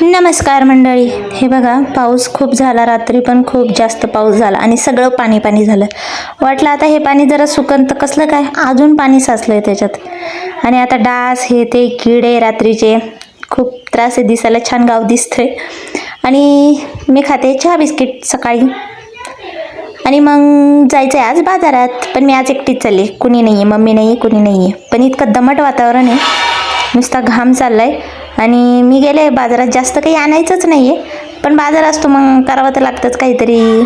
नमस्कार मंडळी. हे बघा, पाऊस खूप झाला रात्री, पण खूप जास्त पाऊस झाला आणि सगळं पाणी पाणी झालं. वाटलं आता हे पाणी जरा सुकन, तर कसलं काय अजून पाणी साचलंय त्याच्यात. आणि आता डास हे ते किडे रात्रीचे खूप त्रास आहे. दिसायला छान गाव दिसतंय. आणि मी खाते चहा बिस्किट सकाळी. आणि मग जायचं आहे आज बाजारात, पण मी आज एकटीच चालली. कुणी नाही आहे, मम्मी नाही आहे, कुणी नाही आहे. पण इतकं दमट वातावरण आहे, नुसता घाम चाललाय. आणि मी गेले बाजारात. जास्त काही आणायचंच नाही आहे, पण बाजार असतो मग करावं तर लागतंच काहीतरी.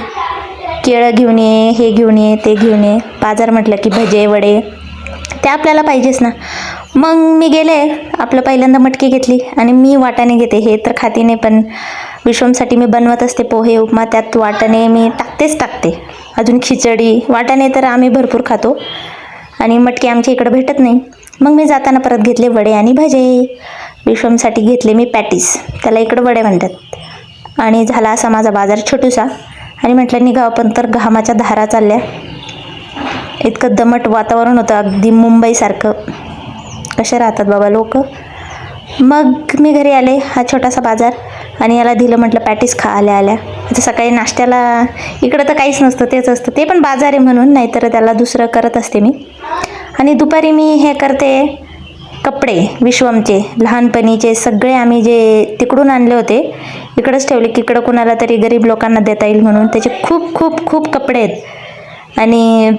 केळं घेऊन ये, हे घेऊन ये, ते घेऊन ये. बाजार म्हटलं की भजे वडे ते आपल्याला पाहिजेच ना. मग मी गेले, आपलं पहिल्यांदा मटकी घेतली आणि मी वाटाणे घेते. हे तर खाती नाही, पण विश्वमसाठी मी बनवत असते पोहे उपमा, त्यात वाटाणे मी टाकते. अजून खिचडी. वाटाणे तर आम्ही भरपूर खातो आणि मटकी आमच्या इकडं भेटत नाही. मग मी जाताना परत घेतले वडे आणि भजे. विश्वमसाठी घेतले मी पॅटीस, त्याला इकडं वडे म्हणतात. आणि झाला असा माझा बाजार छोटूसा. आणि म्हटलं निघावं, पण तर घामाच्या धारा चालल्या. इतकं दमट वातावरण होतं, अगदी मुंबईसारखं. कसे राहतात बाबा लोक. मग मी घरी आले. हा छोटासा बाजार. आणि याला दिलं, म्हटलं पॅटीस खा आल्या आल्या. आता सकाळी नाश्त्याला इकडं तर काहीच नसतं, तेच असतं. ते पण बाजार आहे म्हणून, नाहीतर त्याला दुसरं करत असते मी. आणि दुपारी मी हे करते, कपडे विश्वमचे लहानपणीचे सगळे आम्ही जे तिकडून आणले होते इकडंच ठेवले, की इकडं कुणाला तरी गरीब लोकांना देता येईल म्हणून. त्याचे खूप खूप खूप कपडे आहेत. आणि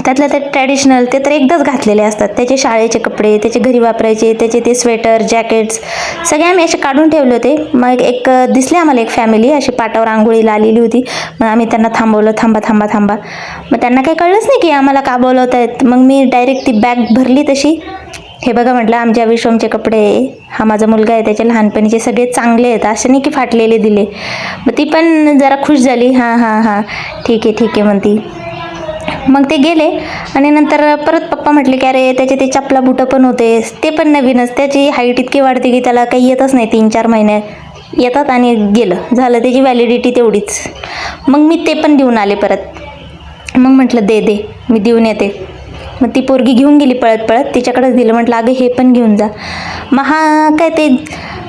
त्यातलं ते ट्रॅडिशनल ते तर एकदाच घातलेले असतात. त्याचे शाळेचे कपडे, त्याचे घरी वापरायचे, त्याचे ते स्वेटर जॅकेट्स सगळे आम्ही असे काढून ठेवले होते. मग एक दिसले आम्हाला एक फॅमिली अशी पाटावर आंघोळीला आलेली होती. मग आम्ही त्यांना थांबवलं, थांबा. मग त्यांना काही कळलंच नाही की आम्हाला का बोलवत आहेत. मग मी डायरेक्ट ती बॅग भरली तशी. हे बघा म्हटलं, आमच्या विश्वमचे कपडे. हा माझा मुलगा आहे, त्याचे लहानपणीचे सगळे चांगले आहेत, असे नाही की फाटलेले दिले. मग ती पण जरा खुश झाली. हां ठीक आहे म्हणती. मग ते गेले. आणि नंतर परत पप्पा म्हटले की अरे त्याचे ते चपला बुटं पण होते, ते पण नवीनच. त्याची हाईट इतकी वाढते की त्याला काही येतच नाही. 3-4 महिने येतात आणि गेलं, झालं त्याची व्हॅलिडिटी तेवढीच. मग मी ते पण देऊन आले परत. मग म्हटलं दे मी देऊन येते. मग ती पोरगी घेऊन गेली पळत तिच्याकडेच दिलं. म्हटलं अगं हे पण घेऊन जा. मग हा काय, ते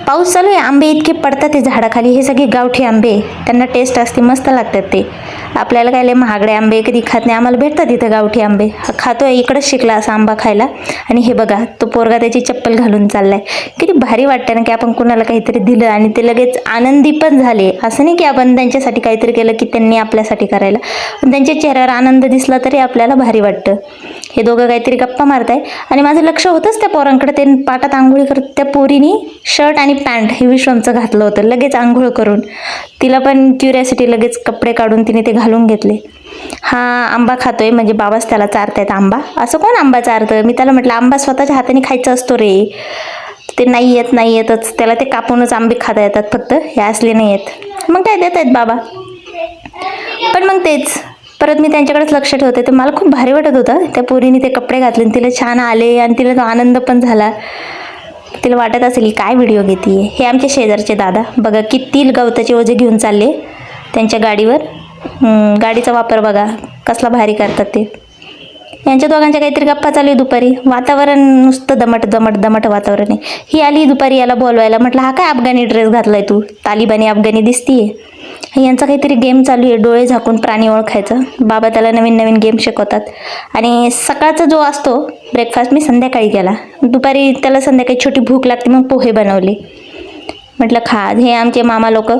पाऊस चालू आहे, आंबे इतके पडतात ते झाडाखाली. हे सगळे गावठी आंबे, त्यांना टेस्ट असते, मस्त लागतात ते. आपल्याला काय लय महागडे आंबे कधी खात नाही, आम्हाला भेटतात इथं गावठी आंबे. हा खातोय, इकडंच शिकला असा आंबा खायला. आणि हे बघा, तो पोरगा त्याची चप्पल घालून चाललाय. किती भारी वाटतं ना की आपण कुणाला काहीतरी दिलं आणि ते लगेच आनंदी पण झाले. असं नाही की आपण त्यांच्यासाठी काहीतरी केलं की त्यांनी आपल्यासाठी करायला, पण त्यांच्या चेहऱ्यावर आनंद दिसला तरी आपल्याला भारी वाटतं. हे दोघं काहीतरी गप्पा मारताय आणि माझं लक्ष होतंच त्या पोरांकडे. ते पाटात आंघोळी करत त्या पोरीनी शर्ट आणि पॅन्ट हे विश्वमचं घातलं होतं लगेच आंघोळ करून. तिला पण क्युरियासिटी, लगेच कपडे काढून तिने ते घालून घेतले. हा आंबा खातोय, म्हणजे बाबाच त्याला चारतायत आंबा. असं कोण आंबा चारतं. मी त्याला म्हटलं आंबा स्वतःच्या हाताने खायचा असतो रे. ते नाही येतच त्याला. ते कापूनच आंबे खाता येतात फक्त, हे असले नाही येत. मग काय देत आहेत बाबा. पण मग तेच परत मी त्यांच्याकडेच लक्ष ठेवते. तर मला खूप भारी वाटत होतं. त्या पोरीने ते कपडे घातले, तिला छान आले आणि तिला तो आनंद पण झाला. तिला वाटत असेल काय व्हिडिओ घेते. हे आमच्या शेजारचे दादा बघा, किती गवताचे ओझे घेऊन चालले त्यांच्या गाडीवर. गाडीचा वापर बघा कसला भारी करतात ते. यांच्या दोघांच्या काहीतरी गप्पा चालू आहे दुपारी. वातावरण नुसतं दमट वातावरण आहे. ही आली दुपारी याला बोलवायला. म्हटलं हा काय अफगाणी ड्रेस घातलाय तू, तालिबानी अफगाणी दिसतीये. यांचा काहीतरी गेम चालू आहे, डोळे झाकून प्राणी ओळखायचं. बाबा त्याला नवीन गेम शिकवतात. आणि सकाळचा जो असतो ब्रेकफास्ट मी संध्याकाळी केला. दुपारी त्याला संध्याकाळी छोटी भूक लागते, मग पोहे बनवले. म्हटलं खा. हे आमचे मामा लोक